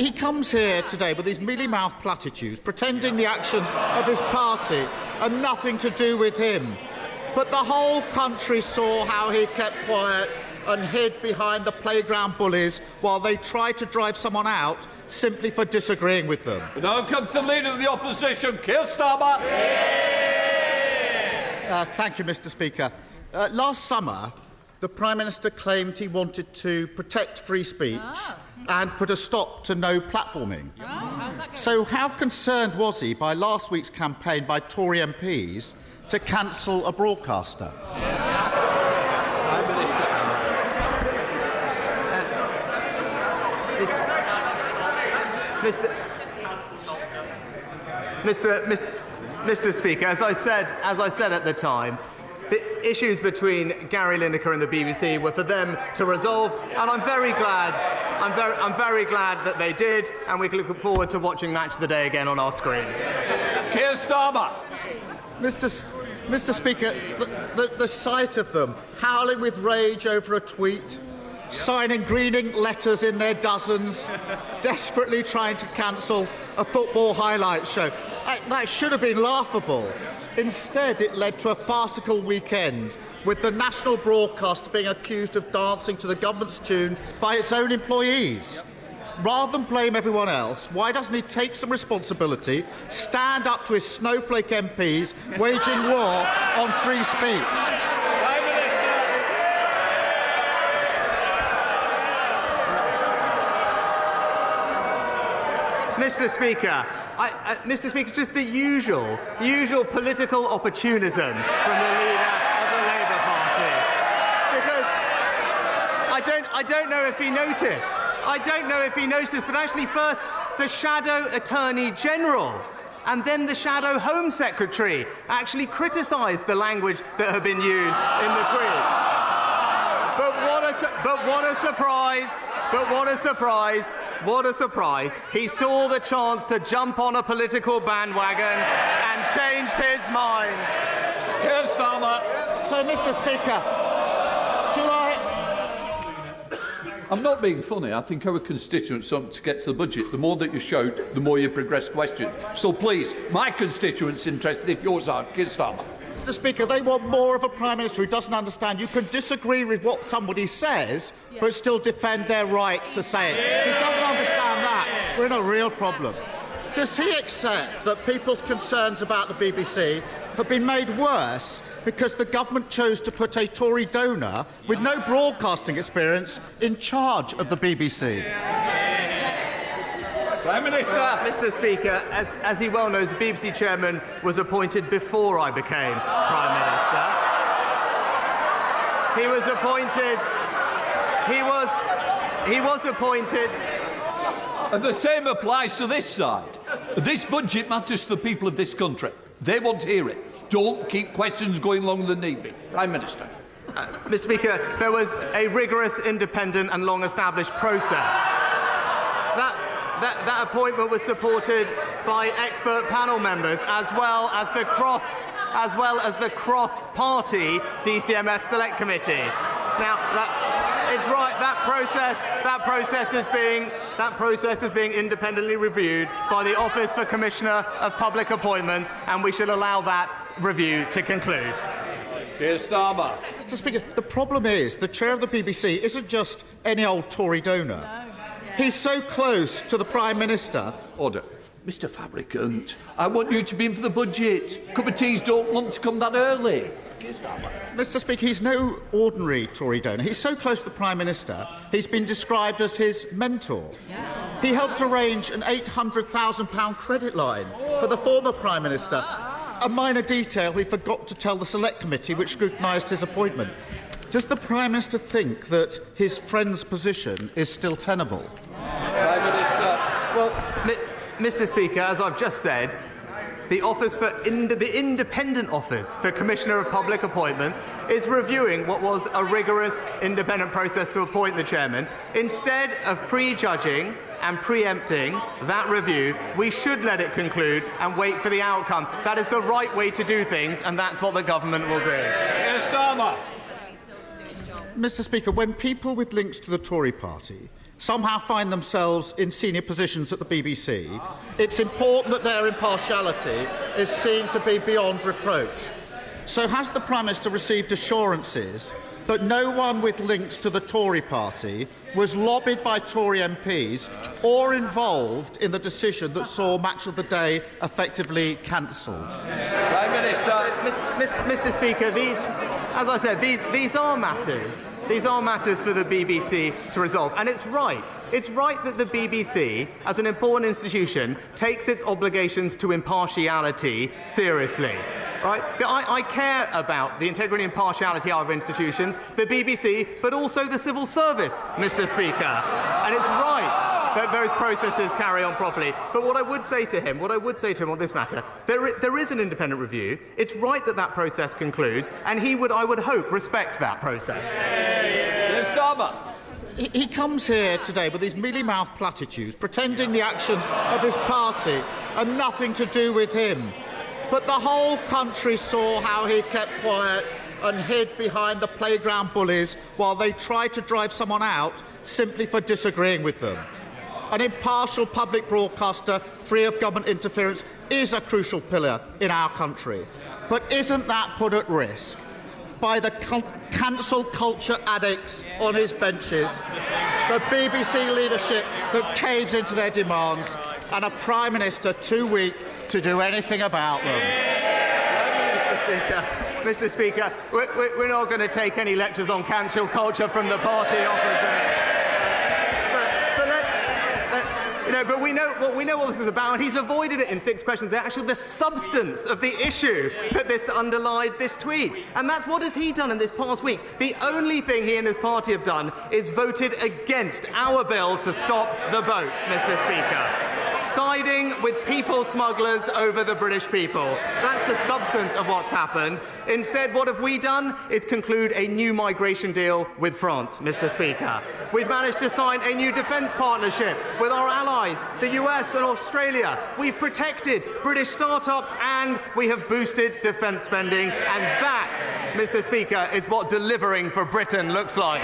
he comes here today with these mealy-mouthed platitudes, pretending the actions of his party are nothing to do with him. But the whole country saw how he kept quiet and hid behind the playground bullies while they tried to drive someone out simply for disagreeing with them. Now comes the Leader of the Opposition, Keir Starmer. Thank you, Mr. Speaker. Last summer, the Prime Minister claimed he wanted to protect free speech and put a stop to no platforming. So how concerned was he by last week's campaign by Tory MPs to cancel a broadcaster? Prime Minister. Mr. Speaker, as I said at the time, the issues between Gary Lineker and the BBC were for them to resolve, and I'm very glad that they did, and we can look forward to watching Match of the Day again on our screens. Keir Starmer. Mr. Speaker, the sight of them howling with rage over a tweet, signing greening letters in their dozens, desperately trying to cancel a football highlight show, that should have been laughable. Instead, it led to a farcical weekend, with the national broadcast being accused of dancing to the government's tune by its own employees. Rather than blame everyone else, why doesn't he take some responsibility, stand up to his snowflake MPs waging war on free speech? Mr. Speaker, just the usual political opportunism from the leader of the Labour Party. Because I don't know if he noticed. But actually, first the Shadow Attorney General and then the Shadow Home Secretary actually criticised the language that had been used in the tweet. But what a surprise! What a surprise. He saw the chance to jump on a political bandwagon and changed his mind. Keir Starmer. So, Mr. Speaker, I'm not being funny. I think our constituents want to get to the budget. The more that you shout, the more you progress questions. So please, my constituents interested if yours aren't. Keir Starmer. Mr. Speaker, they want more of a Prime Minister who doesn't understand. You can disagree with what somebody says, but still defend their right to say it. He doesn't understand that. We're in a real problem. Does he accept that people's concerns about the BBC have been made worse because the government chose to put a Tory donor with no broadcasting experience in charge of the BBC? Prime Minister. Mr. Speaker, as he well knows, the BBC chairman was appointed before I became Prime Minister. He was appointed. And the same applies to this side. This budget matters to the people of this country. They want to hear it. Don't keep questions going longer than need be. Prime Minister. Mr. Speaker, there was a rigorous, independent and long-established process. That appointment was supported by expert panel members, as well as the cross-party DCMS Select Committee. Now, that process is being independently reviewed by the Office for Commissioner of Public Appointments, and we should allow that review to conclude. Keir Starmer. Mr. Speaker, the problem is the chair of the BBC isn't just any old Tory donor. He's so close to the Prime Minister. Order. Mr. Fabricant, I want you to be in for the budget. Cup of teas don't want to come that early. Mr. Speaker, he's no ordinary Tory donor. He's so close to the Prime Minister, he's been described as his mentor. He helped arrange an £800,000 credit line for the former Prime Minister, a minor detail he forgot to tell the Select Committee, which scrutinised his appointment. Does the Prime Minister think that his friend's position is still tenable? Prime Minister. Well, Mr. Speaker, as I've just said, the Independent Office for Commissioner of Public Appointments is reviewing what was a rigorous, independent process to appoint the chairman. Instead of prejudging and preempting that review, we should let it conclude and wait for the outcome. That is the right way to do things, and that's what the government will do. Keir Starmer. Mr. Speaker, when people with links to the Tory party somehow find themselves in senior positions at the BBC, it's important that their impartiality is seen to be beyond reproach. So has the Prime Minister received assurances that no one with links to the Tory party was lobbied by Tory MPs or involved in the decision that saw Match of the Day effectively cancelled? Prime Minister. Mr. Speaker, as I said, these are matters. These are matters for the BBC to resolve. And it's right. It's right that the BBC, as an important institution, takes its obligations to impartiality seriously. Right? I care about the integrity and impartiality of our institutions, the BBC, but also the civil service, Mr. Speaker. And it's right that those processes carry on properly. But what I would say to him on this matter, there is an independent review. It's right that that process concludes, and he would, I would hope, respect that process. Keir Starmer. He comes here today with these mealy-mouthed platitudes, pretending the actions of his party are nothing to do with him. But the whole country saw how he kept quiet and hid behind the playground bullies while they tried to drive someone out simply for disagreeing with them. An impartial public broadcaster free of government interference is a crucial pillar in our country. But isn't that put at risk by the cancel culture addicts on his benches, the BBC leadership that caves into their demands, and a Prime Minister too weak to do anything about them? Mr. Speaker, we're not going to take any lectures on cancel culture from the party opposite. But we know what this is about, and he's avoided it in 6 questions. The substance of the issue that this underlied this tweet. And that's what has he done in this past week. The only thing he and his party have done is voted against our bill to stop the boats, Mr. Speaker. Siding with people smugglers over the British people. That's the substance of what's happened. Instead, what have we done is conclude a new migration deal with France, Mr. Speaker. We've managed to sign a new defence partnership with our allies, the US and Australia. We've protected British start-ups and we have boosted defence spending. And that, Mr. Speaker, is what delivering for Britain looks like.